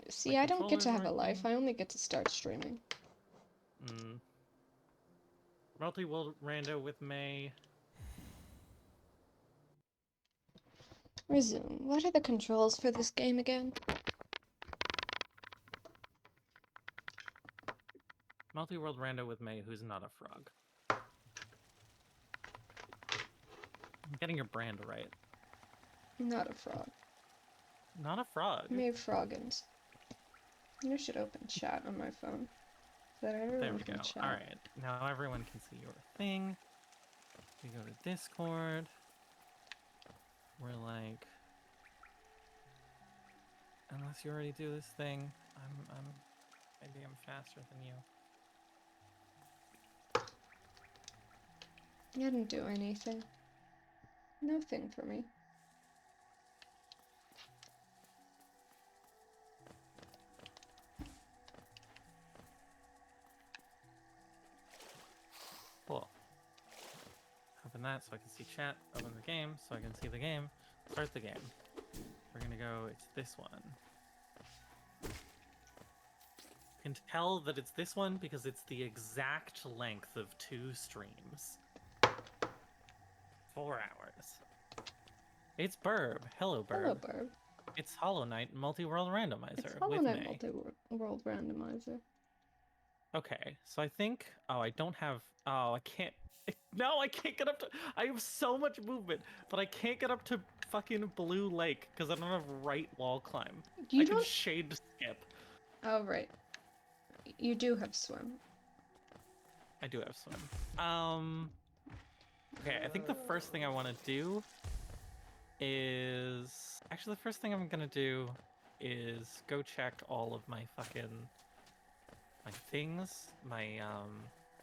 See, My I don't get to have a controller's life. working. I only get to start streaming. Multi-world rando with May. Resume. What are the controls for this game again? Multi-world rando with May, who's not a frog. I'm getting your brand right. Not a frog. Not a frog. May Froggins. I should open chat on my phone. So that There everyone we can go. chat. Alright, now everyone can see your thing. We go to Discord. We're like... Unless you already do this thing, maybe I'm faster than you. I didn't do anything. Nothing for me. Cool. Open that so I can see chat. Open the game so I can see the game. Start the game. We're gonna go, it's this one. You can tell that it's this one because it's the exact length of 2 streams. 4 hours. It's Burb. Hello, Burb. Hello, Burb. It's Hollow Knight Multi-World Randomizer It's Hollow with Knight May. Multi-World Randomizer. Okay, so I think... Oh, I don't have... Oh, I can't... No, I can't get up to... I have so much movement, but I can't get up to fucking Blue Lake because I don't have right wall climb. I can shade skip. Oh, right. You do have swim. I do have swim. Okay, I think the first thing I want to do is... Actually, the first thing I'm gonna do is go check all of my fucking... My things. My, How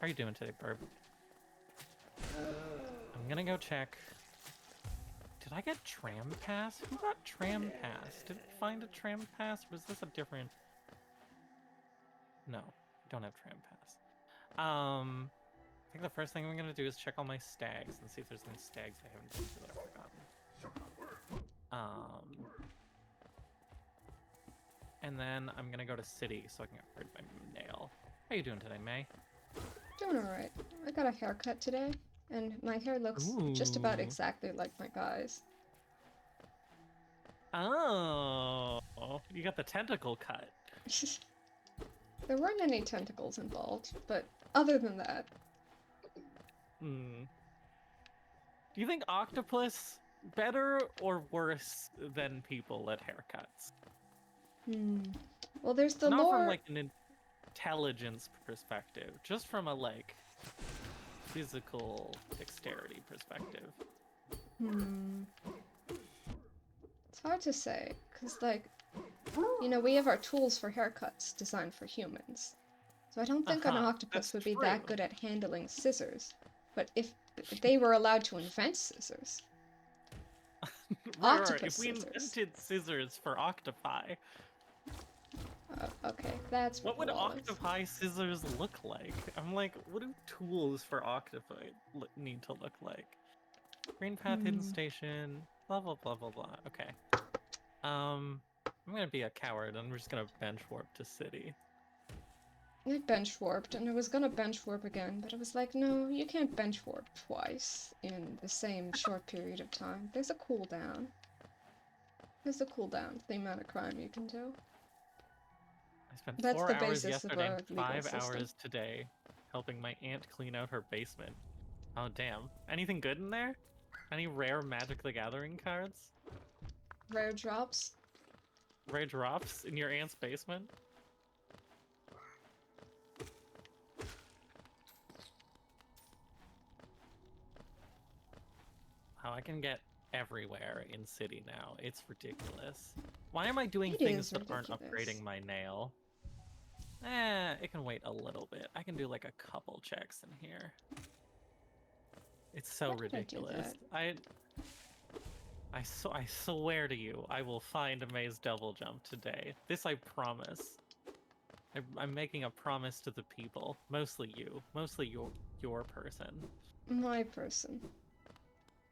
are you doing today, Burb? I'm gonna go check... Did I get tram pass? Who got tram pass? Did I find a tram pass? Or was this a different... No, I don't have tram pass. I think the first thing I'm gonna do is check all my stags and see if there's any stags I haven't been to that I've forgotten. And then I'm gonna go to city so I can upgrade my nail. How you doing today, May? Doing alright. I got a haircut today, and my hair looks just about exactly like my guy's. Oh, you got the tentacle cut. There weren't any tentacles involved, but other than that... Do you think octopus better or worse than people at haircuts? Well, there's the Not lore... from, like, an intelligence perspective, just from a, like, physical dexterity perspective. It's hard to say, because, like, you know, we have our tools for haircuts designed for humans. So I don't think an octopus would be that good at handling scissors. But if they were allowed to invent scissors... Right. If we invented scissors for octopi... okay, that's what would octopi scissors look like? I'm like, what do tools for octopi need to look like? Green path, hidden station, blah blah blah blah blah. Okay. I'm gonna be a coward and we're just gonna bench warp to city. I bench warped, and I was gonna bench warp again, but I was like, no, you can't bench warp twice in the same short period of time. There's a cooldown. There's a cooldown to the amount of crime you can do. I spent 4 hours yesterday and 5 hours today helping my aunt clean out her basement. Oh damn. Anything good in there? Any rare Magic the Gathering cards? Rare drops? Rare drops in your aunt's basement? Wow, I can get everywhere in city now. It's ridiculous. Why am I doing things that aren't upgrading my nail? It can wait a little bit. I can do like a couple checks in here. It's so ridiculous. I swear to you, I will find a maze double jump today. This I promise. I'm making a promise to the people. Mostly you. Mostly your person. My person.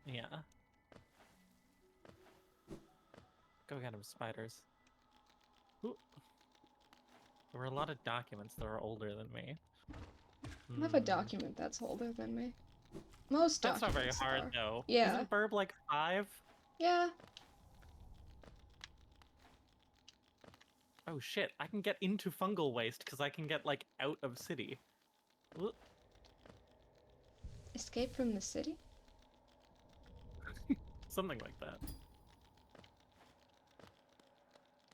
Yeah. Go get him, spiders. Ooh. There were a lot of documents that are older than me. I have a document that's older than me. Most That's not very documents hard, are. though. Yeah. Isn't Burb like 5? Yeah. Oh shit, I can get into fungal waste because I can get, like, out of city. Whoop. Escape from the city? Something like that.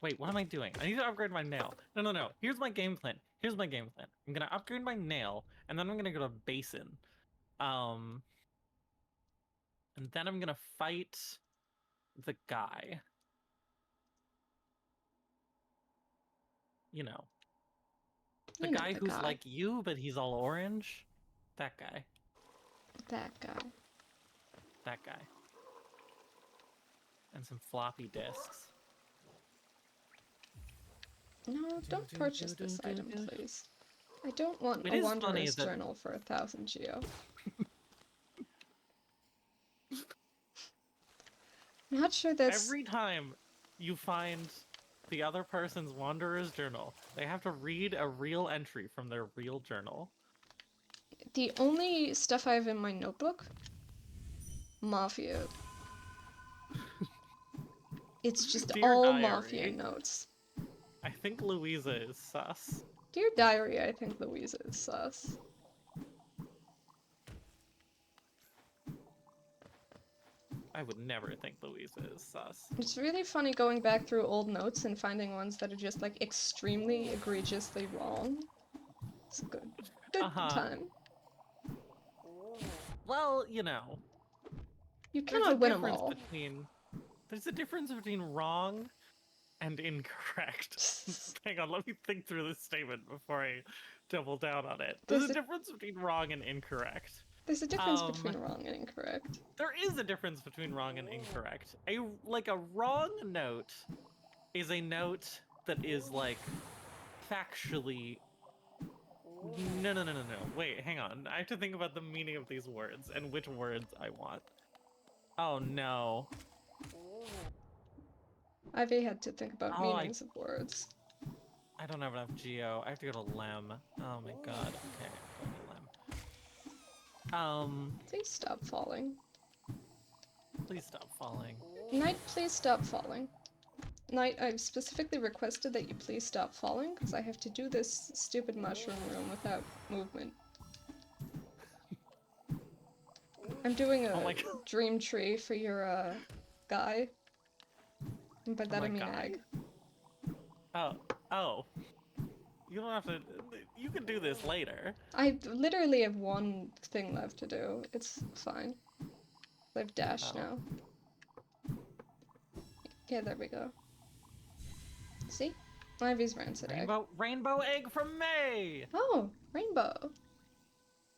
Wait, what am I doing? I need to upgrade my nail. No. Here's my game plan. I'm gonna upgrade my nail, and then I'm gonna go to Basin. And then I'm gonna fight the guy. You know. The guy who's like you, but he's all orange. That guy. That guy. That guy. And some floppy disks. No, don't purchase this item, please. I don't want a Wanderer's Journal for 1,000 geo. Not sure this... Every time you find the other person's Wanderer's Journal, they have to read a real entry from their real journal. The only stuff I have in my notebook? Mafia. It's just Dear all Diary. Mafia notes. I think Louisa is sus. Dear Diary, I think Louisa is sus. I would never think Louisa is sus. It's really funny going back through old notes and finding ones that are just, like, extremely egregiously wrong. It's a good time. Well, you know. You cannot win them all. There's a difference between wrong and incorrect. Hang on, let me think through this statement before I double down on it. There's a difference between wrong and incorrect. There's a difference between wrong and incorrect. There is a difference between wrong and incorrect. A wrong note is a note that is, like, factually... No. Wait, hang on. I have to think about the meaning of these words and which words I want. Oh, no. Ivy had to think about meanings of words. I don't have enough geo. I have to go to Lem. Oh my god. Okay, I'm going to Lem. Please stop falling. Please stop falling. Knight, please stop falling. Knight, I've specifically requested that you please stop falling, because I have to do this stupid mushroom room without movement. I'm doing a dream tree for your, guy. And by that I mean egg. Oh. You don't have to... You can do this later. I literally have one thing left to do. It's fine. I've dashed now. Yeah, there we go. See? Ivy's rancid egg. Rainbow egg from May! Oh, rainbow.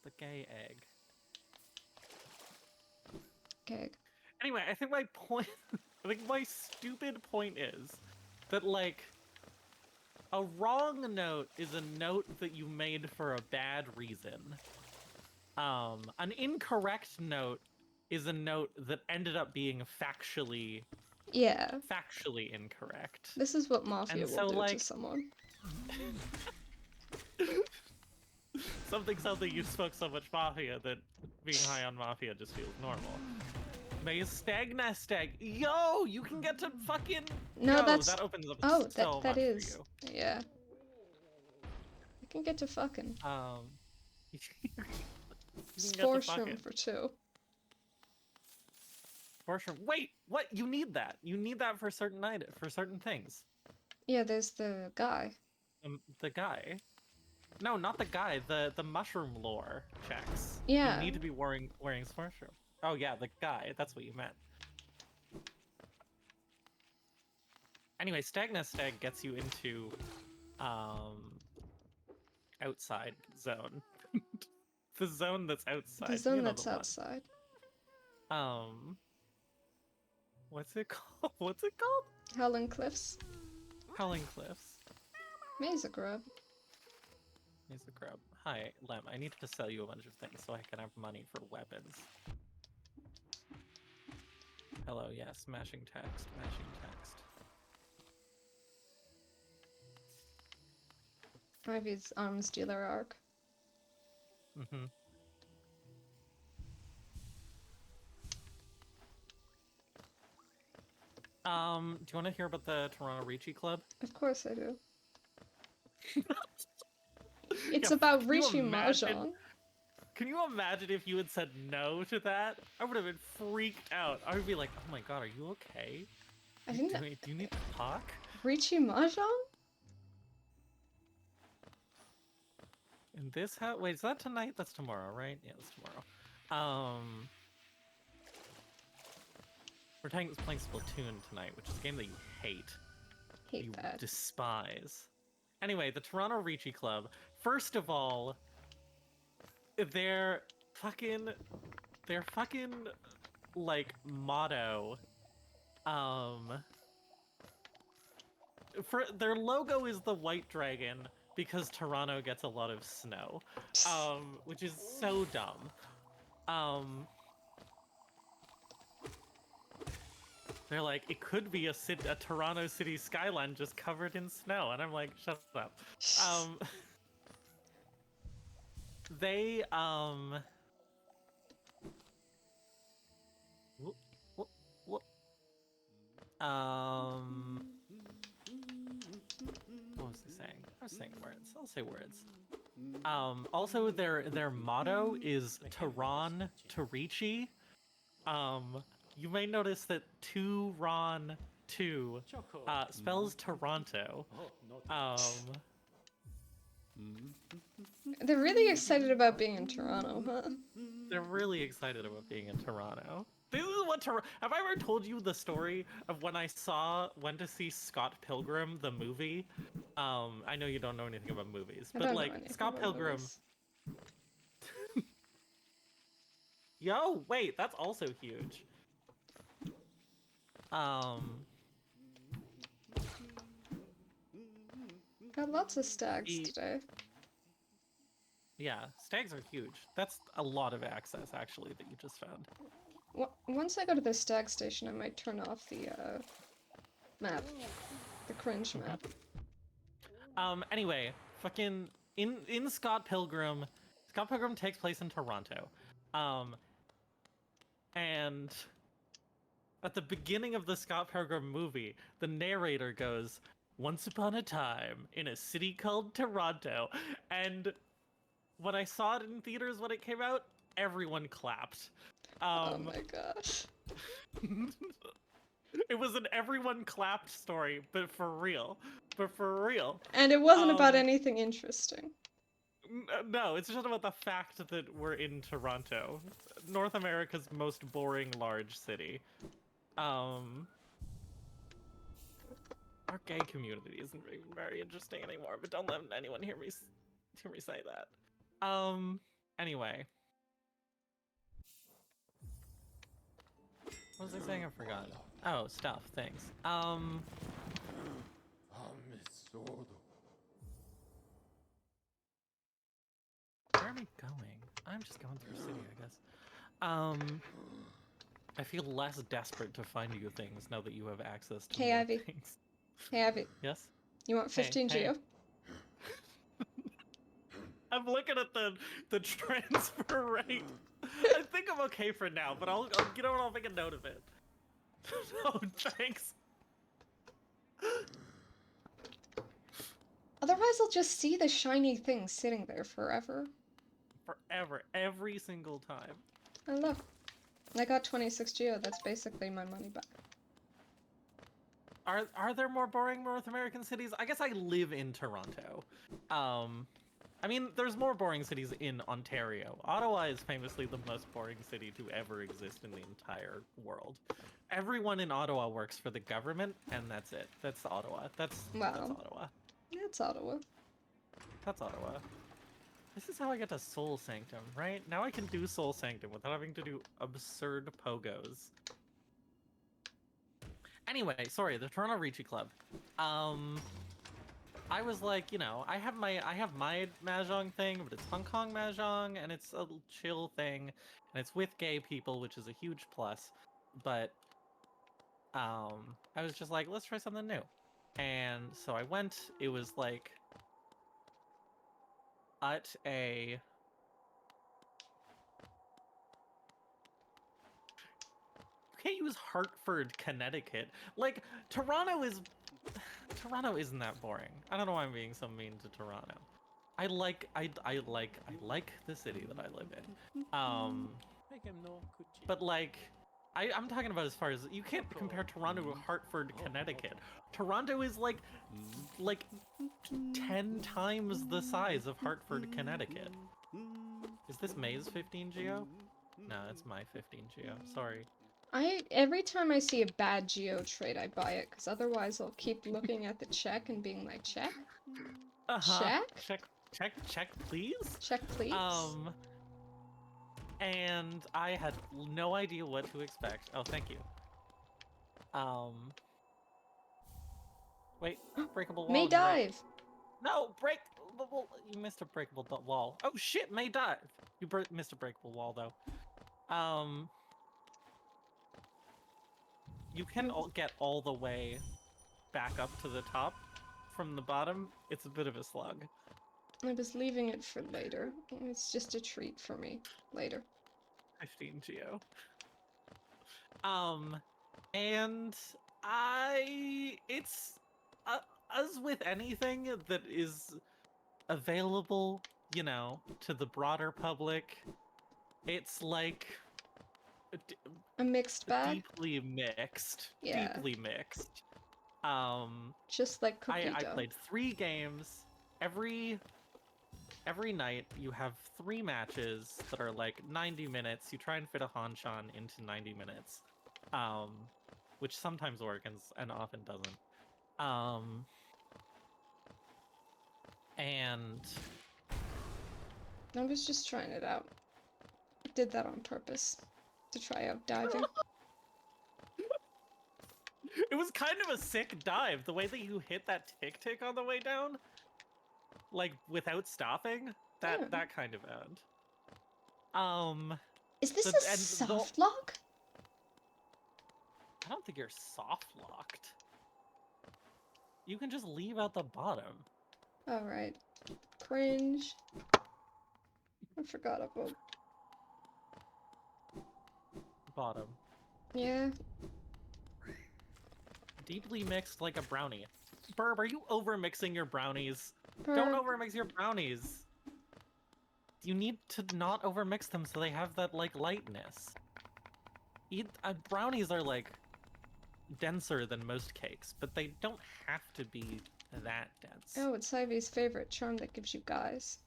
The gay egg. Egg. Anyway, I think my point... I think my stupid point is that, like, a wrong note is a note that you made for a bad reason. An incorrect note is a note that ended up being factually... Yeah. Factually incorrect. This is what Mafia will do to someone. Something you spoke so much Mafia that being high on Mafia just feels normal. Maze stag nest egg. Yo, you can get to fucking... No, that's... that opens up so that is... For you. Yeah. I can get to fucking. Sports room for 2. Wait, what? You need that. You need that for certain things. Yeah, there's the guy. The guy? No, not the guy. The mushroom lore checks. Yeah. You need to be wearing sports room. Oh yeah, the guy. That's what you meant. Anyway, stag nest egg gets you into outside zone. The zone that's outside. The zone that's outside. What's it called? What's it called? Howling Cliffs. Howling Cliffs. Mesa Grub. Mesa Grub. Hi, Lem. I need to sell you a bunch of things so I can have money for weapons. Hello, yes. Mashing text. Mashing text. Ivy's arms dealer arc. Mm-hmm. Do you want to hear about the Toronto Ricci Club? Of course I do. It's Yeah, about Rishi Mahjong. Can you imagine if you had said no to that? I would have been freaked out. I would be like, oh my god, are you okay? Do you need to talk? Rishi Mahjong? In this house? Wait, is that tonight? That's tomorrow, right? Yeah, that's tomorrow. We're playing Splatoon tonight, which is a game that you hate. Hate that. Despise. Anyway, the Toronto Ricci Club. First of all, their fucking like motto, for their logo is the white dragon because Toronto gets a lot of snow, which is so dumb. They're like, it could be a Toronto city skyline just covered in snow, and I'm like, shut up. They what was I saying? I was saying words. I'll say words. Also their motto is Tehran to Ricci. You may notice that Ron 2 spells Toronto. They're really excited about being in Toronto, huh? They're really excited about being in Toronto. This is what have I ever told you the story of when I went to see Scott Pilgrim the movie? I know you don't know anything about movies, but like Scott Pilgrim. Yo, wait, that's also huge. Got lots of stags today. Yeah, stags are huge. That's a lot of access, actually, that you just found. Once I go to the stag station, I might turn off the map. The cringe map. Anyway, fucking in Scott Pilgrim takes place in Toronto. And at the beginning of the Scott Pilgrim movie, the narrator goes, "Once upon a time in a city called Toronto," and when I saw it in theaters when it came out, everyone clapped. Oh my gosh. It was an everyone clapped story, but for real. And it wasn't about anything interesting. No, it's just about the fact that we're in Toronto, North America's most boring large city. Our gay community isn't very interesting anymore, but don't let anyone hear me say that. Anyway. What was I saying? I forgot. Oh, stuff. Thanks. Where am I going? I'm just going through city, I guess. I feel less desperate to find you things now that you have access to more things. Hey, Ivy. Yes? You want 15 Geo? I'm looking at the transfer rate. I think I'm okay for now, but I'll make a note of it. Oh, thanks. Otherwise, I'll just see the shiny thing sitting there forever. Forever, every single time. Oh look, I got 26 Geo. That's basically my money back. Are there more boring North American cities? I guess I live in Toronto. I mean, there's more boring cities in Ontario. Ottawa is famously the most boring city to ever exist in the entire world. Everyone in Ottawa works for the government, and that's it. That's Ottawa. That's Ottawa. That's Ottawa. That's Ottawa. This is how I get to Soul Sanctum, right? Now I can do Soul Sanctum without having to do absurd pogos. Anyway, sorry, the Toronto Ricci Club. I was like, you know, I have my Mahjong thing, but it's Hong Kong Mahjong, and it's a chill thing, and it's with gay people, which is a huge plus. But I was just like, let's try something new. And so I went. It was like at a... You can't use Hartford, Connecticut. Like, Toronto isn't that boring. I don't know why I'm being so mean to Toronto. I like the city that I live in. But like, I'm talking about as far as you can't compare Toronto to Hartford, Connecticut. Toronto is like 10 times the size of Hartford, Connecticut. Is this May's 15 geo? No, it's my 15 geo. Sorry. Every time I see a bad geo trade, I buy it, because otherwise I'll keep looking at the check and being like, check? Check? Check, please? Check, please? And I had no idea what to expect. Oh, thank you. Wait, breakable wall. May dive! No, break the wall. You missed a breakable wall. Oh shit, May dive. You missed a breakable wall though. You can get all the way back up to the top from the bottom. It's a bit of a slug. I was leaving it for later. It's just a treat for me. Later. 15 geo. And it's as with anything that is available, you know, to the broader public, it's like a mixed bag. Deeply mixed. Yeah. Deeply mixed. Just like cookie dough. I played 3 games. Every night you have 3 matches that are like 90 minutes. You try and fit a Hanshan into 90 minutes. Which sometimes works and often doesn't. And I was just trying it out. I did that on purpose. To try out diving. It was kind of a sick dive. The way that you hit that tick on the way down. Like, without stopping. That kind of end. Is this a soft lock? I don't think you're soft locked. You can just leave out the bottom. Alright. Cringe. I forgot about... Bottom. Yeah. Deeply mixed like a brownie. Burb, are you over-mixing your brownies? Burb. Don't over-mix your brownies. You need to not over-mix them so they have that, like, lightness. Brownies are, like, denser than most cakes, but they don't have to be that dense. Oh, it's Ivy's favorite charm that gives you guys.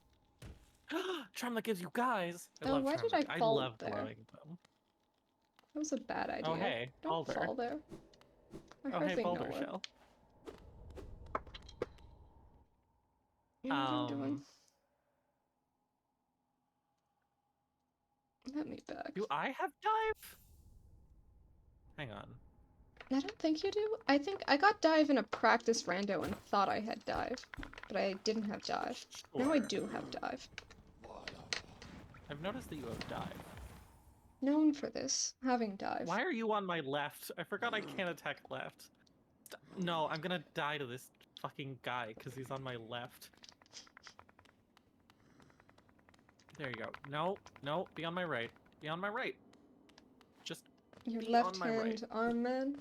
Charm that gives you guys? Why did I fall love there? glowing them. That was a bad idea. Oh, hey, Don't Boulder. fall there. I Oh, hey, hardly Boulder know Shell. You know what I'm doing? Let me back. Do I have dive? Hang on. I don't think you do. I think I got dive in a practice rando and thought I had dive, but I didn't have dive. Sure. Now I do have dive. I've noticed that you have dive. Known for this, having dive. Why are you on my left? I forgot I can't attack left. No, I'm gonna die to this fucking guy because he's on my left. There you go. No, no, be on my right. Be on my right. Just your be left on my hand right. arm man.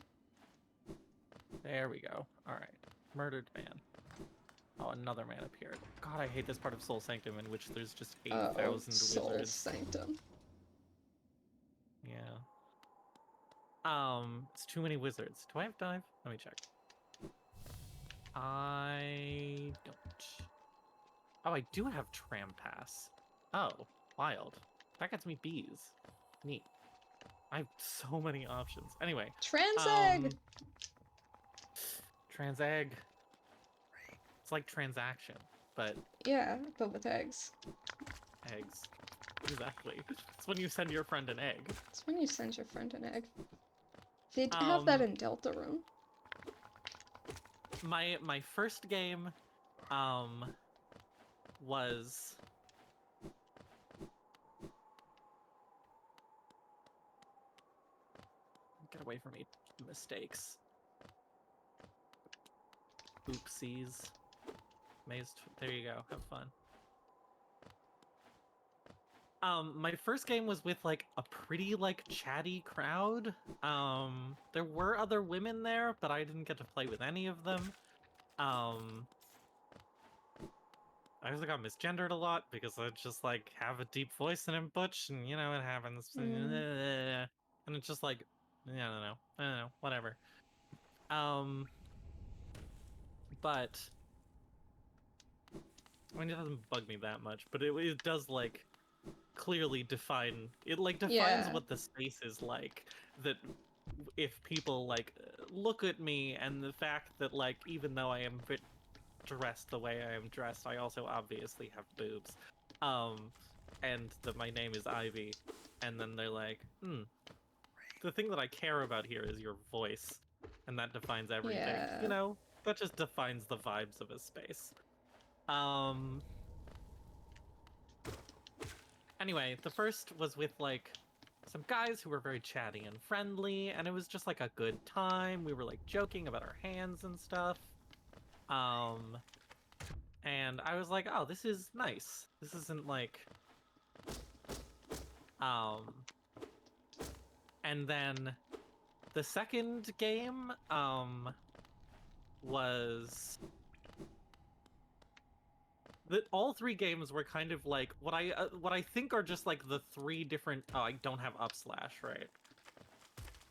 There we go. Alright. Murdered man. Oh, another man appeared. God, I hate this part of Soul Sanctum in which there's just 8,000 Soul wizards. Sanctum. Yeah. It's too many wizards. Do I have dive? Let me check. I don't. Oh, I do have tram pass. Oh, wild. That gets me bees. Neat. I have so many options. Anyway. Transegg! Transegg. It's like transaction, but... Yeah, but with eggs. Eggs. Exactly. It's when you send your friend an egg. It's when you send your friend an egg. They have that in Deltarune. My first game, was... Get away from me, mistakes. Oopsies. There you go, have fun. My first game was with like a pretty like chatty crowd. There were other women there, but I didn't get to play with any of them. I also got misgendered a lot because I just like have a deep voice and I'm butch, and you know it happens. And it's just like, I don't know, whatever. But I mean, it doesn't bug me that much, but it does like clearly define it, like defines Yeah. what the space is like. That if people like look at me, and the fact that like even though I am dressed the way I am dressed, I also obviously have boobs. And that my name is Ivy, and then they're like, the thing that I care about here is your voice, and that defines everything. Yeah. You know, that just defines the vibes of a space. Anyway, the first was with like some guys who were very chatty and friendly, and it was just like a good time. We were like joking about our hands and stuff. And I was like, oh, this is nice. This isn't like and then the second game was that all three games were kind of like what I think are just like the three different, oh, I don't have / right.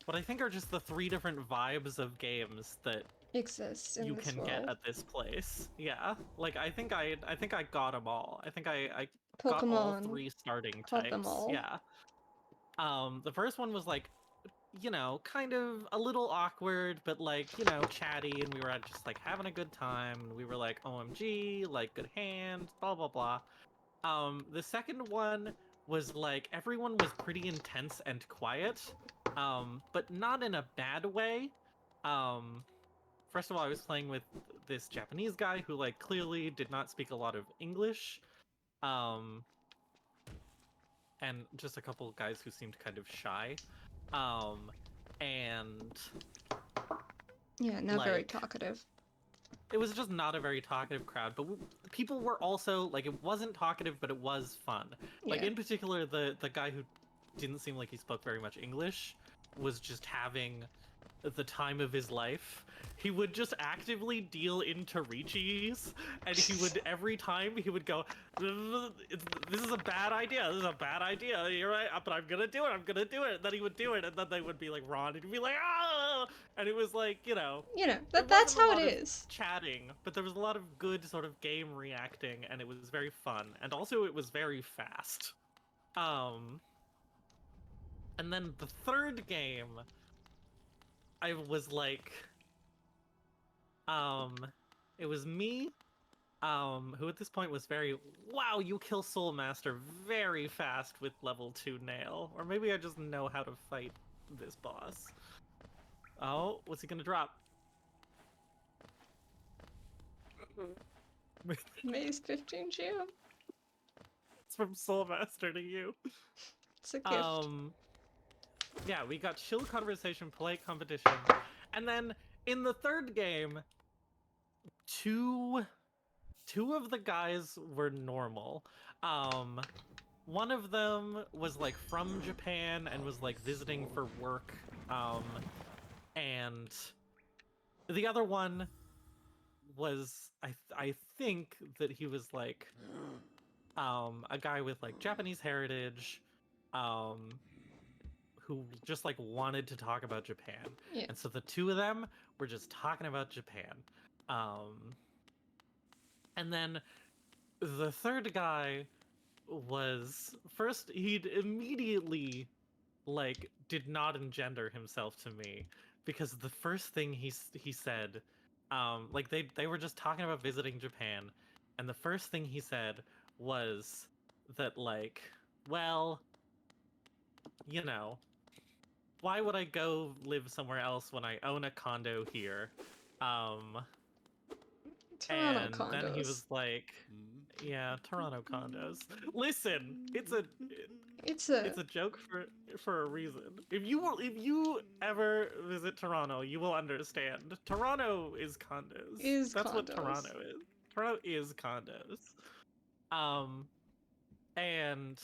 What I think are just the three different vibes of games that Exists in you this can world. get at this place. Yeah, like I think I got them all. I think I got Pokemon. all three starting Caught them types. all. Yeah. The first one was like, you know, kind of a little awkward, but like, you know, chatty, and we were just like having a good time, and we were like, OMG, like good hand, blah blah blah. The second one was like everyone was pretty intense and quiet, but not in a bad way. First of all, I was playing with this Japanese guy who like clearly did not speak a lot of English. And just a couple of guys who seemed kind of shy. And yeah, not like, very talkative. It was just not a very talkative crowd, but people were also like, it wasn't talkative, but it was fun. Yeah. Like in particular, the guy who didn't seem like he spoke very much English was just having the time of his life. He would just actively deal into Richis, and he would every time he would go, "This is a bad idea. This is a bad idea. You're right, but I'm gonna do it. I'm gonna do it." And then he would do it, and then they would be like, "Ron," and he'd be like, "Ah!" And it was like, you know, that's how it is. Chatting, but there was a lot of good sort of game reacting, and it was very fun, and also it was very fast. And then the third game, I was like, it was me, who at this point was very, wow, you kill Soul Master very fast with level 2 nail. Or maybe I just know how to fight this boss. Oh, what's he gonna drop? May's 15 June. It's from Soul Master to you. It's a gift. Yeah, we got chill conversation, polite competition. And then in the third game, two of the guys were normal. One of them was like from Japan and was like visiting for work. And the other one was, I think that he was like a guy with like Japanese heritage, who just like wanted to talk about Japan. Yeah. And so the two of them were just talking about Japan. And then the third guy was, first, he'd immediately like did not engender himself to me, because the first thing he said, like they were just talking about visiting Japan, and the first thing he said was that like, well, you know, why would I go live somewhere else when I own a condo here? Toronto And condos. then he was like, yeah, Toronto condos. Listen, it's a joke for a reason. If you ever visit Toronto, you will understand. Toronto is condos. That's what Toronto is. Toronto is condos. And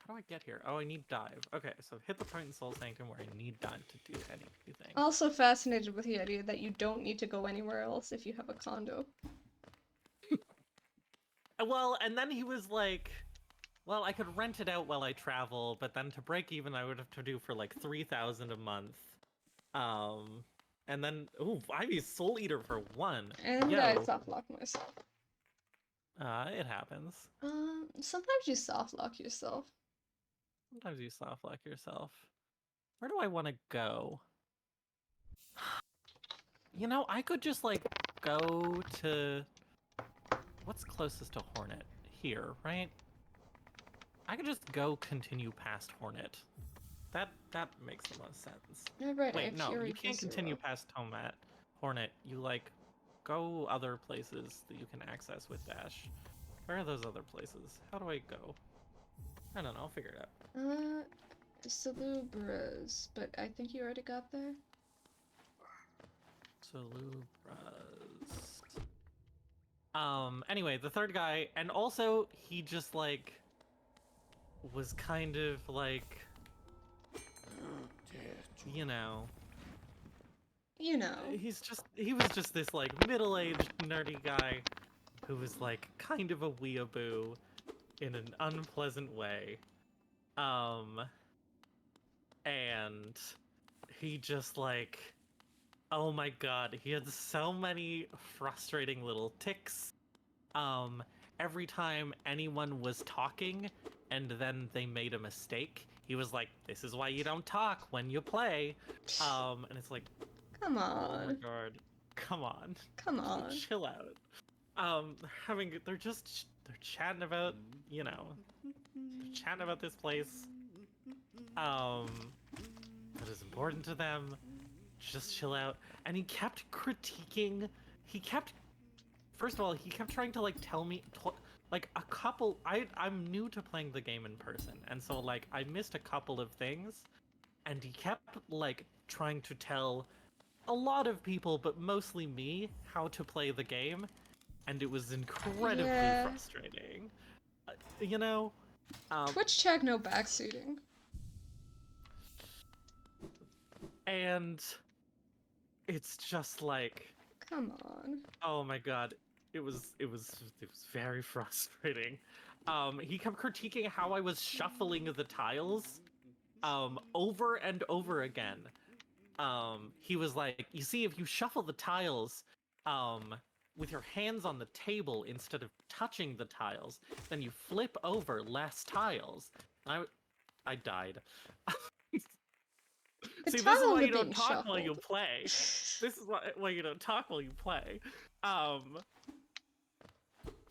How do I get here? Oh, I need dive. Okay, so hit the point in Soul Sanctum where I need dive to do anything. Also fascinated with the idea that you don't need to go anywhere else if you have a condo. Well, and then he was like, well, I could rent it out while I travel, but then to break even, I would have to do for like 3,000 a month. And then, ooh, Ivy's Soul Eater for 1. And Yo. I soft lock myself. It happens. Sometimes you soft lock yourself. Sometimes you soft lock yourself. Where do I want to go? You know, I could just like go to what's closest to Hornet? Here, right? I could just go continue past Hornet. That makes the most sense. Right, Wait, no, you can't continue past Hornet. You like go other places that you can access with Dash. Where are those other places? How do I go? I don't know, I'll figure it out. Salubras, but I think you already got there. Salubras. Anyway, the third guy, and also he just like was kind of like, you know, he was just this like middle-aged nerdy guy who was like kind of a weeaboo in an unpleasant way. And he just like, oh my god, he had so many frustrating little tics. Every time anyone was talking and then they made a mistake, he was like, this is why you don't talk when you play. And it's like, come on. Oh my god. Come on. Come on. Chill out. They're chatting about, you know, chatting about this place. That is important to them. Just chill out. And he kept critiquing. First of all, he kept trying to like tell me, like a couple. I'm new to playing the game in person, and so like I missed a couple of things, and he kept like trying to tell a lot of people, but mostly me, how to play the game, and it was incredibly frustrating. You know. Twitch check, no backseating. And it's just like, come on. Oh my god, it was very frustrating. He kept critiquing how I was shuffling the tiles, over and over again. He was like, you see, if you shuffle the tiles, with your hands on the table instead of touching the tiles, then you flip over less tiles. And I died. See, this is why you don't talk while you play. This is why you don't talk while you play. But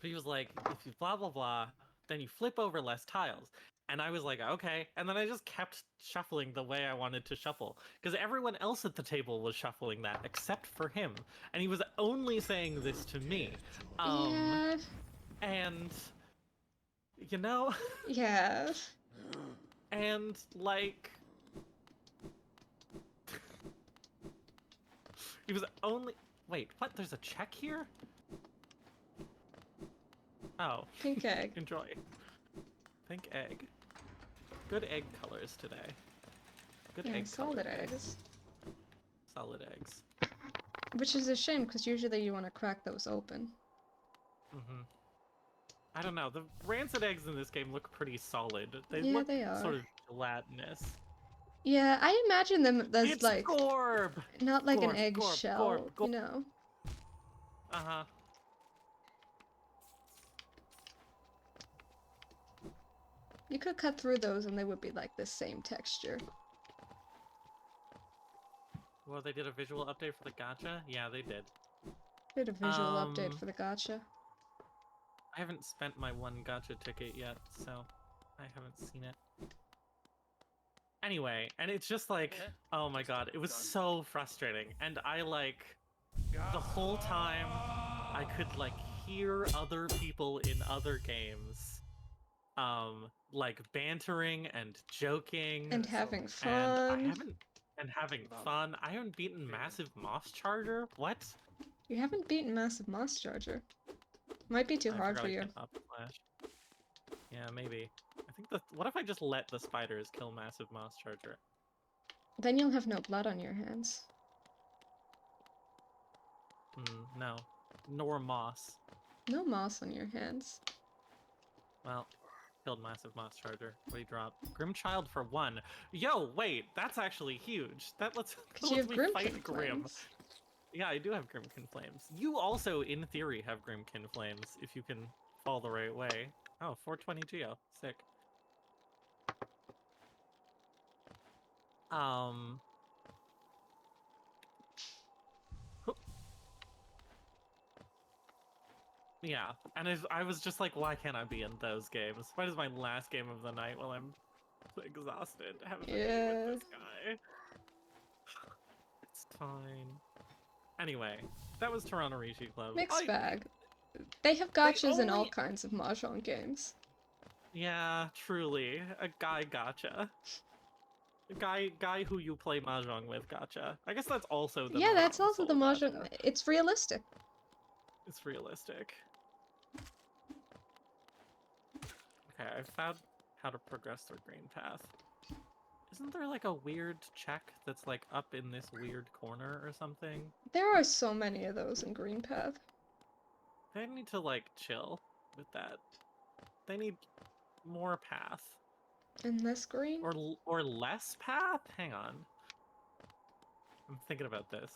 he was like, if you blah blah blah, then you flip over less tiles. And I was like, okay. And then I just kept shuffling the way I wanted to shuffle. Because everyone else at the table was shuffling that, except for him. And he was only saying this to me. Yeah. And, you know? Yeah. And, like... he was only... Wait, what? There's a check here? Oh. Pink egg. Enjoy. Pink egg. Good egg colors today. Good egg solid colors. Eggs. Solid eggs. Which is a shame, because usually you want to crack those open. Mm-hmm. I don't know. The rancid eggs in this game look pretty solid. They yeah, look they are. Sort of gelatinous. Yeah, I imagine them as it's like... Gorb! Not like Gorb, an egg Gorb, shell, Gorb, Gorb. you know? Uh-huh. You could cut through those and they would be like the same texture. Well, they did a visual update for the gacha? Yeah, they did. Did a visual update for the gacha. I haven't spent my one gacha ticket yet, so I haven't seen it. Anyway, and it's just like, oh my god, it was so frustrating. And I like, the whole time, I could like hear other people in other games, like bantering and joking. And having fun. And having fun. I haven't beaten Massive Moss Charger? What? You haven't beaten Massive Moss Charger. Might be too hard for you. Yeah, Yeah, maybe. I think what if I just let the spiders kill Massive Moss Charger? Then you'll have no blood on your hands. No. Nor moss. No moss on your hands. Well, killed Massive Moss Charger. What do you drop? Grimchild for 1. Yo, wait, that's actually huge. That lets Because you have me fight Grimkin Grim. Flames. Yeah, I do have Grimkin Flames. You also, in theory, have Grimkin Flames, if you can fall the right way. Oh, 420 Geo. Sick. Yeah, and I was just like, why can't I be in those games? Why is my last game of the night while I'm exhausted having to be with this guy? It's fine. Anyway, that was Toronto Rishi Club. Mixed bag. They have gotchas in all kinds of Mahjong games. Yeah, truly. A guy gotcha. A guy who you play Mahjong with gotcha. I guess that's also the that's also the Mahjong. Gotcha. It's realistic. It's realistic. Okay, I found how to progress through Green Path. Isn't there like a weird check that's like up in this weird corner or something? There are so many of those in Green Path. They need to like chill with that. They need more path. In this green? Or less path? Hang on. I'm thinking about this.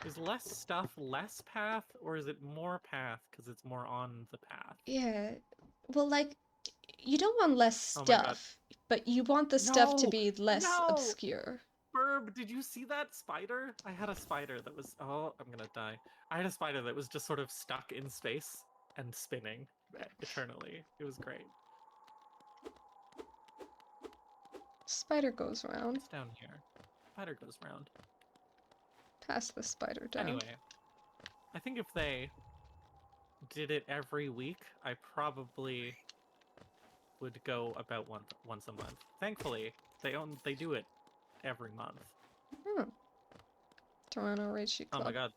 Is less stuff less path, or is it more path because it's more on the path? Yeah. Well, like, you don't want less stuff, but you want the stuff to be less obscure. Burb, did you see that spider? I had a spider that was... Oh, I'm gonna die. I had a spider that was just sort of stuck in space and spinning eternally. It was great. Spider goes round. It's down here. Spider goes round. Pass the spider down. Anyway, I think if they did it every week, I probably would go about once a month. Thankfully, they do it every month. Toronto Rishi Club. Oh my god,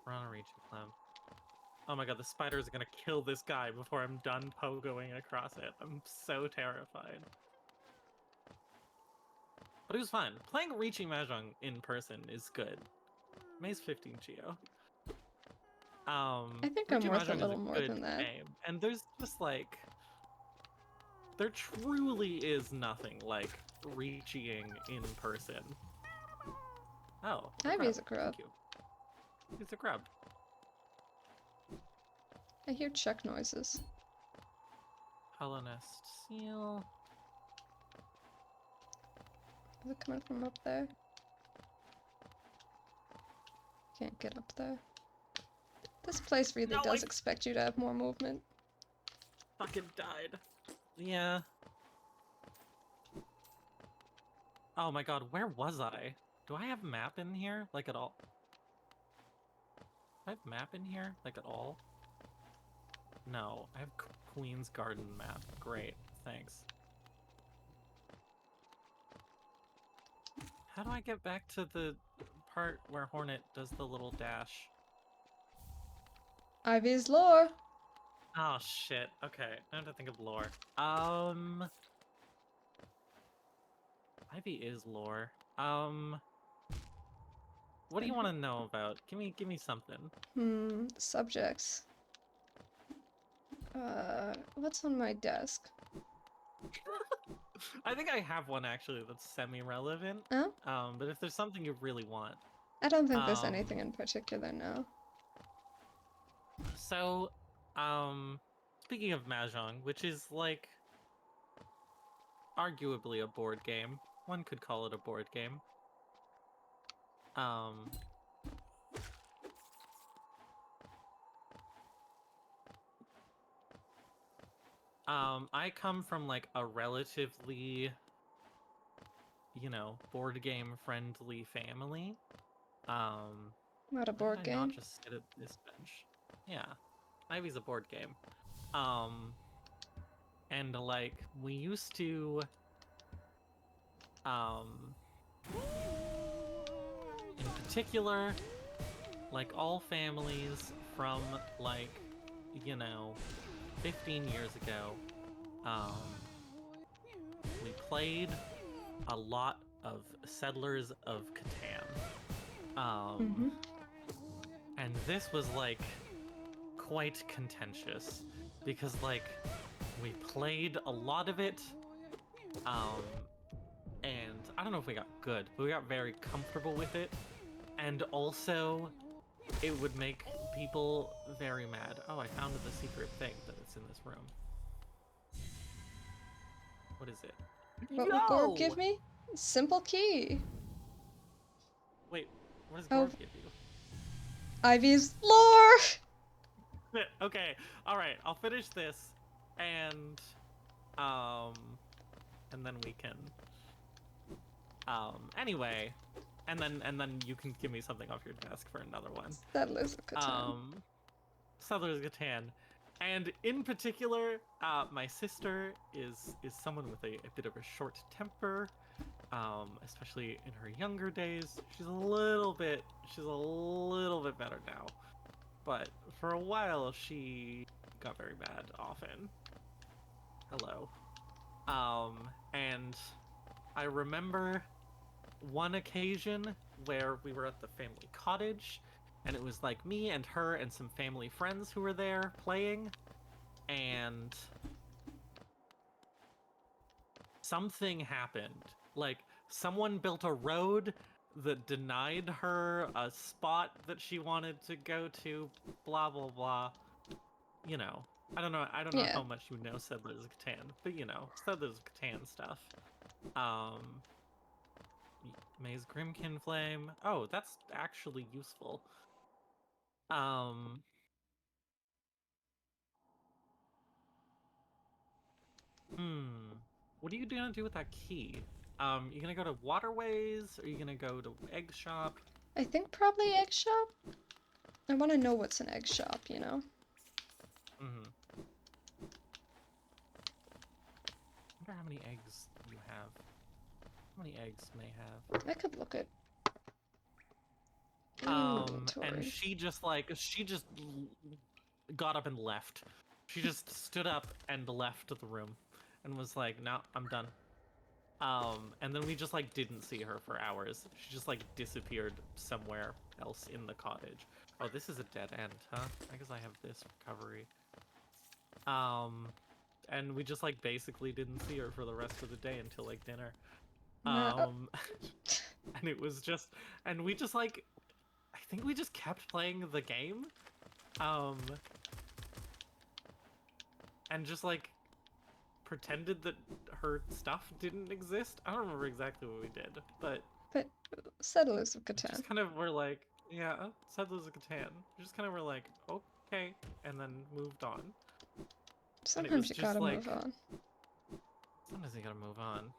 Toronto Rishi Club. Oh my god, the spiders are gonna kill this guy before I'm done pogoing across it. I'm so terrified. But it was fun. Playing Reaching Mahjong in person is good. May's 15 Geo. I think I'm worth a little more than that. Game. And there's just like... There truly is nothing like reaching in person. Oh. Ivy's a grub. Thank you. It's a grub. I hear check noises. Hollow Nest Seal. Is it coming from up there? Can't get up there. This place really does expect you to have more movement. Fucking died. Yeah. Oh my god, where was I? Do I have map in here? Like at all? Do I have map in here? Like at all? No, I have Queen's Garden map. Great, thanks. How do I get back to the part where Hornet does the little dash? Ivy's lore! Oh shit, okay, I have to think of lore. Ivy is lore. What do you want to know about? Give me something. Subjects. What's on my desk? I think I have one actually that's semi-relevant. Oh? But if there's something you really want. I don't think there's anything in particular, no. So, speaking of Mahjong, which is like arguably a board game. One could call it a board game. I come from like a relatively, you know, board game friendly family. Not a board game? Not just sit at this bench. Yeah, Ivy's a board game. And like we used to, in particular, like all families from like, you know, 15 years ago, um, we played a lot of Settlers of Catan. And this was like quite contentious because like we played a lot of it, and I don't know if we got good, but we got very comfortable with it, and also it would make people very mad. Oh, I found the secret thing that it's in this room. What is it? What will Gorb give me? Simple key. Wait, what does Gorb give you? Ivy's lore! Okay, alright, I'll finish this, and then we can, anyway, and then you can give me something off your desk for another one. Settlers of Catan. Settlers of Catan. And in particular, my sister is someone with a bit of a short temper, especially in her younger days. She's a little bit better now, but for a while she got very mad often. Hello. And I remember one occasion where we were at the family cottage, and it was like me and her and some family friends who were there playing, and something happened. Like, someone built a road that denied her a spot that she wanted to go to, blah blah blah. You know, I don't know how much you know Settlers of Catan, but you know, Settlers of Catan stuff. Maze Grimkin Flame. Oh, that's actually useful. What are you gonna do with that key? You gonna go to Waterways? Or are you gonna go to Egg Shop? I think probably Egg Shop. I want to know what's an Egg Shop, you know? I wonder how many eggs you have. How many eggs may have? I could look at and she just got up and left. She just stood up and left the room and was like, no, I'm done. And then we just like didn't see her for hours. She just like disappeared somewhere else in the cottage. Oh, this is a dead end, huh? I guess I have this recovery. And we just like basically didn't see her for the rest of the day until like dinner. And it was just, and we just like, I think we just kept playing the game. And just like pretended that her stuff didn't exist. I don't remember exactly what we did, but Settlers of Catan. Just kind of were like, yeah, Settlers of Catan. We just kind of were like, okay, and then moved on. Sometimes you gotta move on. Sometimes you gotta move on.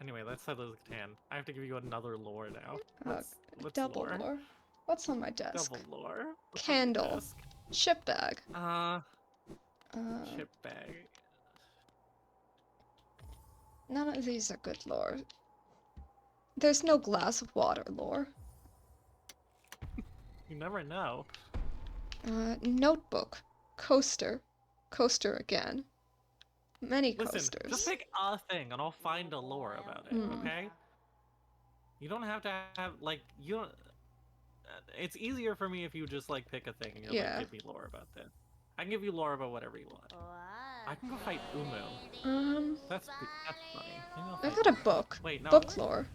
Anyway, that's Settlers of Catan. I have to give you another lore now. What's double lore? What's on my desk? Double lore. Candle. Chip bag. Chip bag. None of these are good lore. There's no glass of water lore. You never know. Notebook. Coaster. Coaster again. Many coasters. Listen, just pick a thing and I'll find a lore about it, okay? You don't have to have, like, you don't... It's easier for me if you just, like, pick a thing and you're like, give me lore about this. I can give you lore about whatever you want. I can go fight Umu. That's funny. I got a book. Wait, no. Book lore.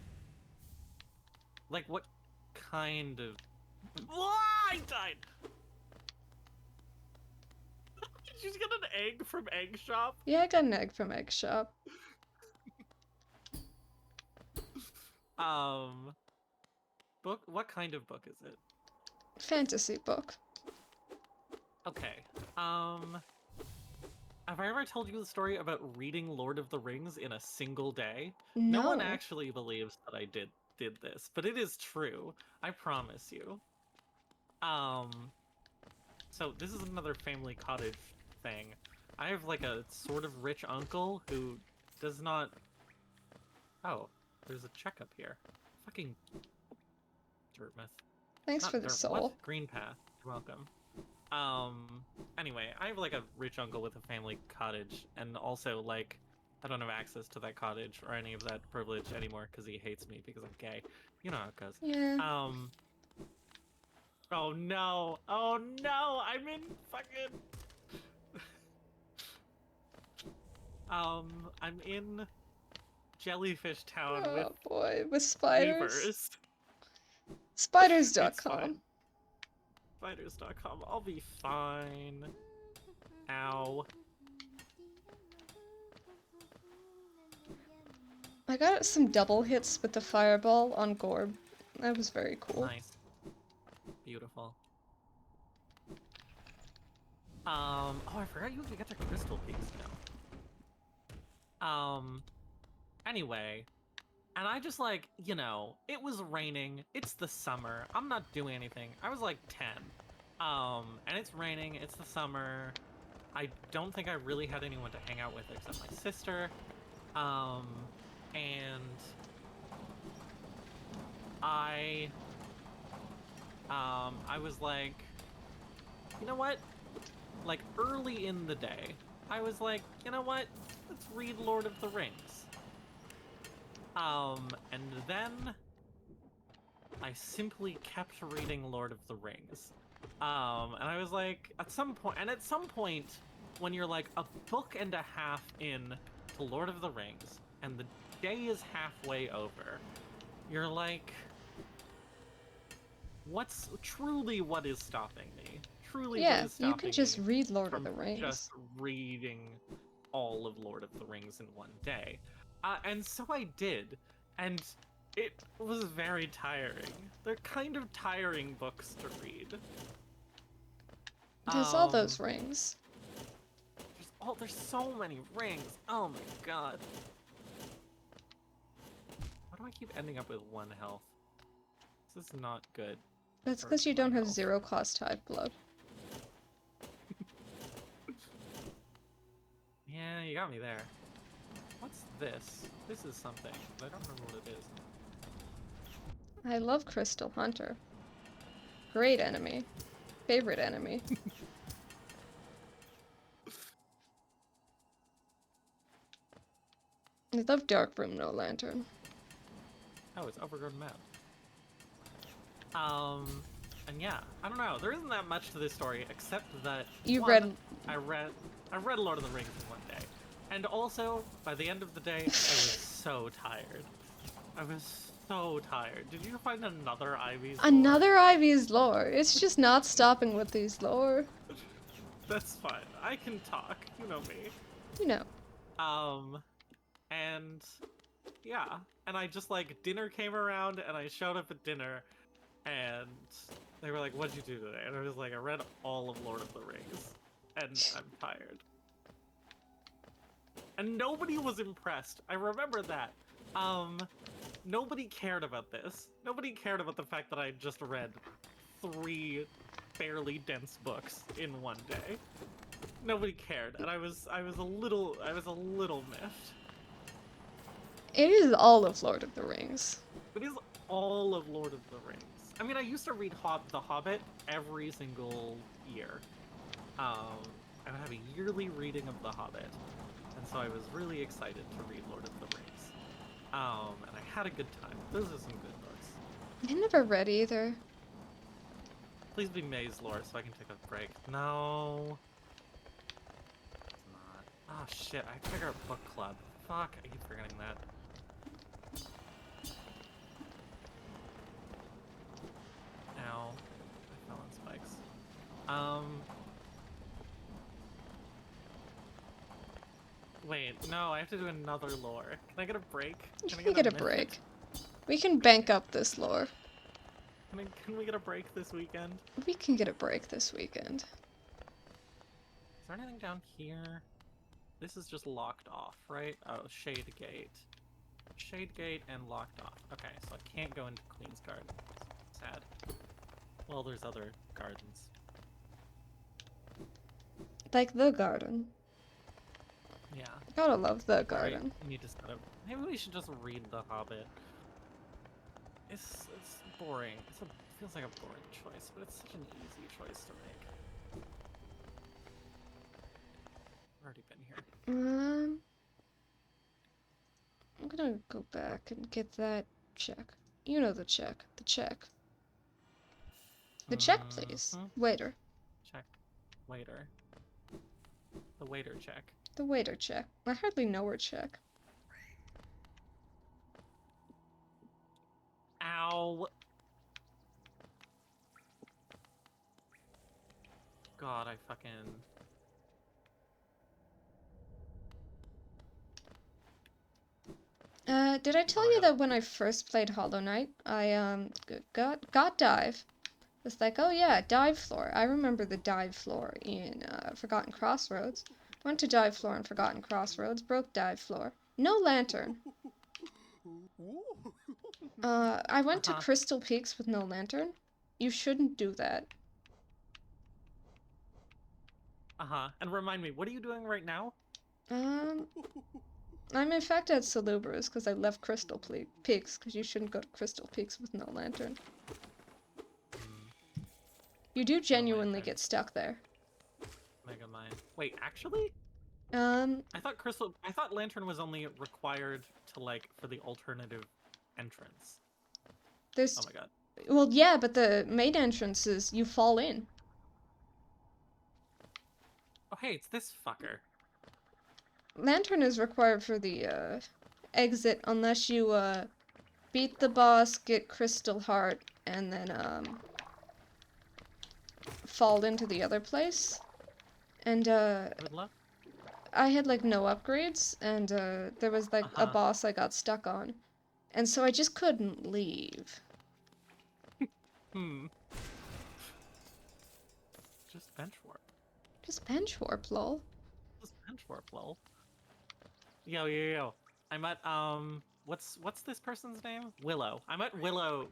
Like, what kind of... I died! Did you get an egg from Egg Shop? Yeah, I got an egg from Egg Shop. Book? What kind of book is it? Fantasy book. Okay. Have I ever told you the story about reading Lord of the Rings in a single day? No. No one actually believes that I did this, but it is true. I promise you. So this is another family cottage thing. I have like a sort of rich uncle who does not... Oh, there's a checkup here. Fucking dirt myth. Thanks for the soul. What? Green path. You're welcome. Anyway, I have like a rich uncle with a family cottage, and also like I don't have access to that cottage or any of that privilege anymore because he hates me because I'm gay. You know how it goes. Yeah. Oh no! Oh no! I'm in fucking. I'm in Jellyfish Town with. Oh boy, with spiders. Beavers. It's Spiders.com. fine. Spiders.com. I'll be fine. Ow. I got some double hits with the fireball on Gorb. That was very cool. Nice. Beautiful. Oh, I forgot you can get to Crystal Peaks now. Anyway. And I just like, you know, it was raining. It's the summer. I'm not doing anything. I was like 10. And it's raining. It's the summer. I don't think I really had anyone to hang out with except my sister. And I was like, you know what? Like early in the day, I was like, you know what? Let's read Lord of the Rings. And then I simply kept reading Lord of the Rings. And I was like, at some point, when you're like a book and a half in to Lord of the Rings, and the day is halfway over, you're like, what is stopping me? Truly, Yeah, what is stopping you can just me read Lord of from the Rings. just reading all of Lord of the Rings in one day? And so I did, and it was very tiring. They're kind of tiring books to read. There's all those rings. There's so many rings. Oh my god. Why do I keep ending up with 1 health? This is not good. That's because you don't have 0 cost hive blood. Yeah, you got me there. What's this? This is something, but I don't remember what it is. I love Crystal Hunter. Great enemy. Favorite enemy. I love Dark Room No Lantern. Oh, it's Overgrown Mound. And yeah, I don't know. There isn't that much to this story except that I read Lord of the Rings in 1 day. And also, by the end of the day, I was so tired. I was so tired. Did you find another Ivy's lore? Another Ivy's lore. It's just not stopping with these lore. That's fine. I can talk. You know me. You know. And yeah. And I just like, dinner came around and I showed up at dinner and they were like, what'd you do today? And I was like, I read all of Lord of the Rings and I'm tired. And nobody was impressed. I remember that. Nobody cared about this. Nobody cared about the fact that I just read 3 fairly dense books in 1 day. Nobody cared, and I was a little miffed. It is all of Lord of the Rings. It is all of Lord of the Rings. I mean, I used to read The Hobbit every single year. I would have a yearly reading of The Hobbit, and so I was really excited to read Lord of the Rings. And I had a good time. Those are some good books. I never read either. Please be May's lore so I can take a break. No. It's not. Oh shit, I trigger a book club. Fuck, I keep forgetting that. Ow. I fell on spikes. Wait, no, I have to do another lore. Can I get a break? Can I get a break? We can bank up this lore. Can we get a break this weekend? We can get a break this weekend. Is there anything down here? This is just locked off, right? Oh, Shade Gate. Shade Gate and locked off. Okay, so I can't go into Queen's Garden. Sad. Well, there's other gardens. Like the garden. Yeah. Gotta love the garden. Right. You just gotta... Maybe we should just read The Hobbit. It's boring. Feels like a boring choice, but it's such an easy choice to make. gonna go back and get that check. You know the check. The check. The check, please. Waiter. Check. Waiter. The waiter check. The waiter check. I hardly know her check. Ow! God, I fucking... Did I tell you that when I first played Hollow Knight, I, got dive? It's like, oh yeah, dive floor. I remember the dive floor in, Forgotten Crossroads. Went to dive floor in Forgotten Crossroads, broke dive floor. No lantern. I went to Crystal Peaks with no lantern. You shouldn't do that. And remind me, what are you doing right now? I'm in fact at Salubrious because I left Crystal Peaks because you shouldn't go to Crystal Peaks with no lantern. You do genuinely get stuck there. Mega Mind. Wait, actually? I thought lantern was only required to, like, for the alternative entrance. There's... Oh my god. Well, yeah, but the main entrance is you fall in. Oh, hey, it's this fucker. Lantern is required for the, exit unless you, beat the boss, get Crystal Heart, and then, fall into the other place. And, Good luck. I had, like, no upgrades, and, there was, like, a boss I got stuck on. And so I just couldn't leave. Just bench warp. Just bench warp, lol. Just bench warp, lol. Yo. I met, what's this person's name? Willow. I met Willow,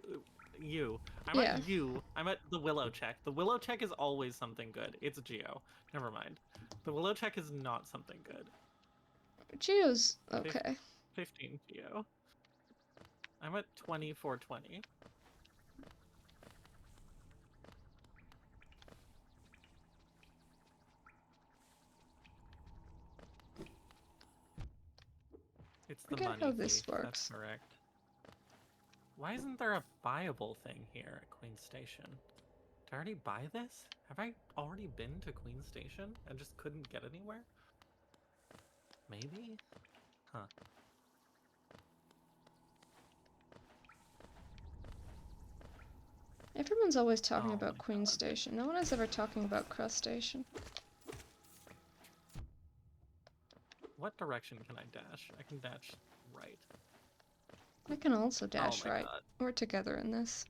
I met the Willow check. The Willow check is always something good. It's Geo. Never mind. The Willow check is not something good. Geo's okay. 15 Geo. I'm at 2420. It's the money how this thief. works. That's correct. Why isn't there a buyable thing here at Queen Station? Did I already buy this? Have I already been to Queen Station and just couldn't get anywhere? Maybe? Huh. Everyone's always talking about Queen Station. No one is ever talking about Crust Station. What direction can I dash? I can dash right. I can also dash right. God. We're together in this.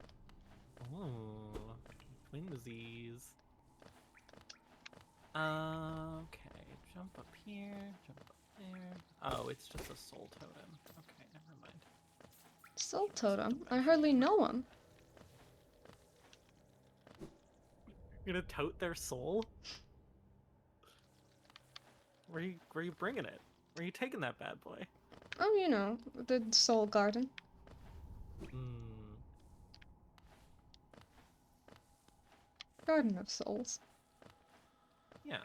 Ooh, twinsies. Okay, jump up here, jump up there. Oh, it's just a soul totem. Okay, never mind. Soul totem? I hardly know him. You're gonna tote their soul? Where you bringing it? Where you taking that bad boy? Oh, you know, the soul garden. Garden of Souls. Yeah,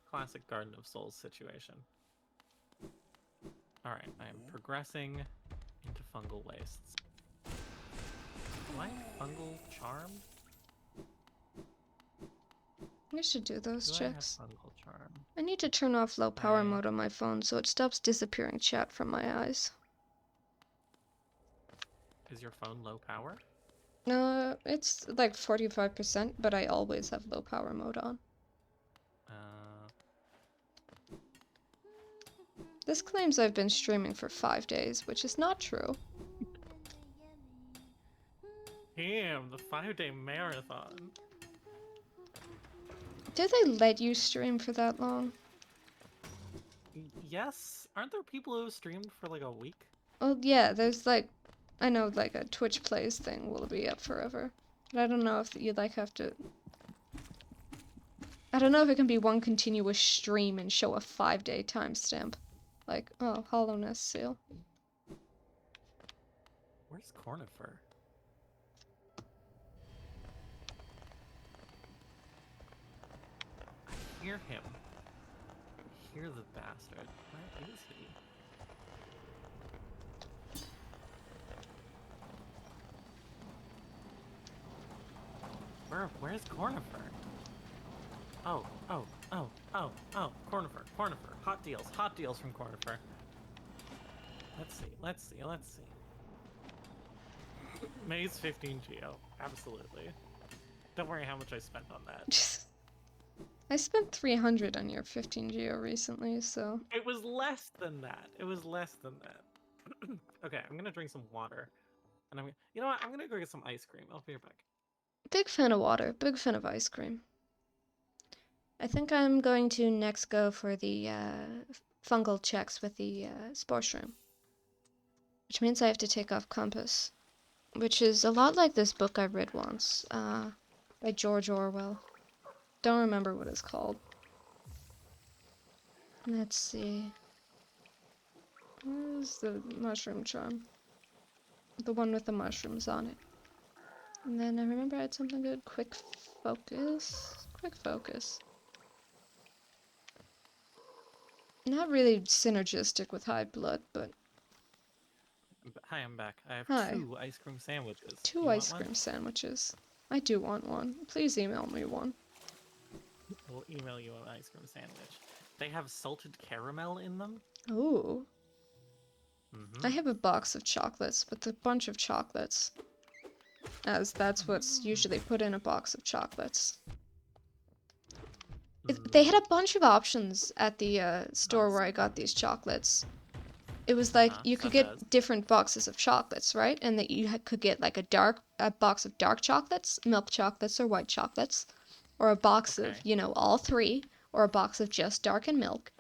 classic Garden of Souls situation. Alright, I am progressing into fungal wastes. Am I fungal charm? I should do those checks. I have fungal charm? I need to turn off low power mode on my phone so it stops disappearing chat from my eyes. Is your phone low power? It's like 45%, but I always have low power mode on. This claims I've been streaming for 5 days, which is not true. Damn, the 5-day marathon. Do they let you stream for that long? Yes? Aren't there people who have streamed for like a week? Well, yeah, there's like... I know like a Twitch Plays thing will be up forever. But I don't know if you like have to... I don't know if it can be one continuous stream and show a 5-day timestamp. Like, oh, Hollowness seal. Where's Cornifer? I hear him. I hear the bastard. Where is he? Where's Cornifer? Oh. Cornifer. Hot deals from Cornifer. Let's see. Maze 15 Geo. Absolutely. Don't worry how much I spent on that. I spent 300 on your 15 Geo recently, so... It was less than that. Okay, I'm gonna drink some water. And you know what? I'm gonna go get some ice cream. I'll be right back. Big fan of water, big fan of ice cream. I think I'm going to next go for the fungal checks with the spore shroom. Which means I have to take off Compass. Which is a lot like this book I read once, by George Orwell. Don't remember what it's called. Let's see. Where's the mushroom charm? The one with the mushrooms on it. And then I remember I had something good. Quick focus. Not really synergistic with high blood, but... Hi, I'm back. I have Hi. 2 ice cream sandwiches. Two ice cream sandwiches. I do want one. Please email me one. We'll email you an ice cream sandwich. They have salted caramel in them. Ooh. Mm-hmm. I have a box of chocolates with a bunch of chocolates. As that's what's usually put in a box of chocolates. They had a bunch of options at the store where I got these chocolates. It was like you could get different boxes of chocolates, right? And that you could get like a box of dark chocolates, milk chocolates, or white chocolates, or a box of, you know, all 3, or a box of just dark and milk.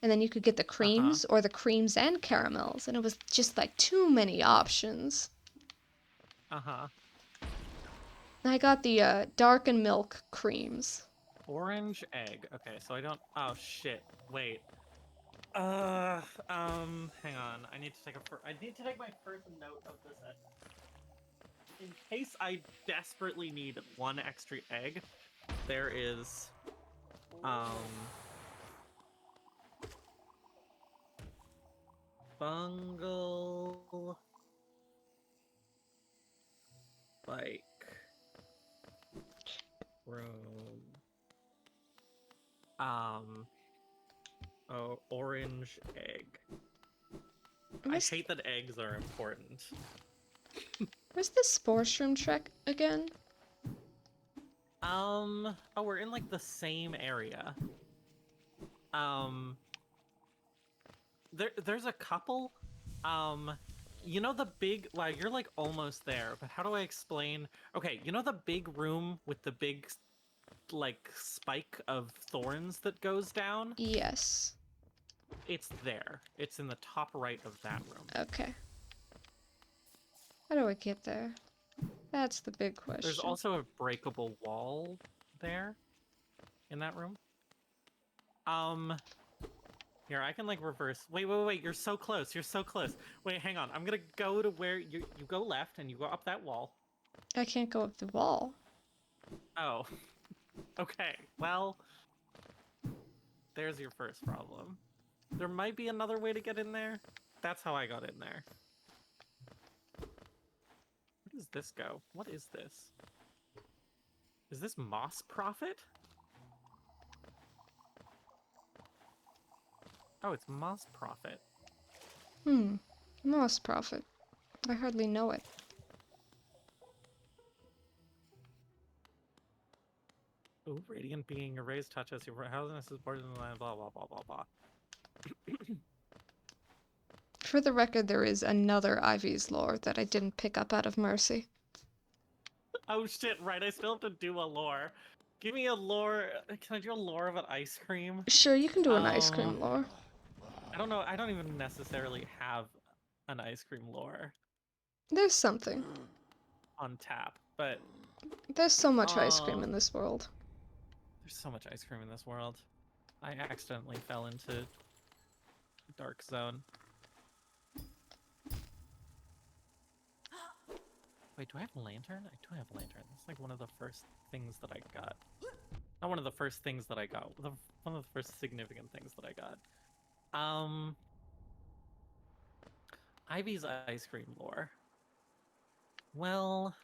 And then you could get the creams, or the creams and caramels, and it was just like too many options. I got the dark and milk creams. Orange egg. Okay, so I don't... Oh, shit. Wait. Hang on. I need to take my first note of this. In case I desperately need 1 extra egg, there is, fungal bike room. Oh, orange egg. I hate that eggs are important. Where's the spore shroom trek again? Oh, we're in like the same area. There's a couple. You know the big, well, you're like almost there, but how do I explain? Okay, you know the big room with the big, like, spike of thorns that goes down? Yes. It's there. It's in the top right of that room. Okay. How do I get there? That's the big question. There's also a breakable wall there in that room. Here, I can, like, reverse. Wait, you're so close. Wait, hang on. I'm gonna go to where you go left and you go up that wall. I can't go up the wall. Oh. Okay, well, there's your first problem. There might be another way to get in there. That's how I got in there. Where does this go? What is this? Is this Moss Prophet? Oh, it's Moss Prophet. Moss Prophet. I hardly know it. Ooh, radiant being erased touch as your house is born in the land, blah, blah, blah, blah, blah. For the record, there is another Ivy's lore that I didn't pick up out of mercy. Oh shit, right, I still have to do a lore. Give me a lore. Can I do a lore of an ice cream? Sure, you can do an ice cream lore. I don't know, I don't even necessarily have an ice cream lore. There's something. On tap, but... There's so much ice cream in this world. There's so much ice cream in this world. I accidentally fell into Dark Zone. Wait, do I have a lantern? I do have a lantern. That's like one of the first things that I got. Not one of the first things that I got. One of the first significant things that I got. Ivy's ice cream lore. Well,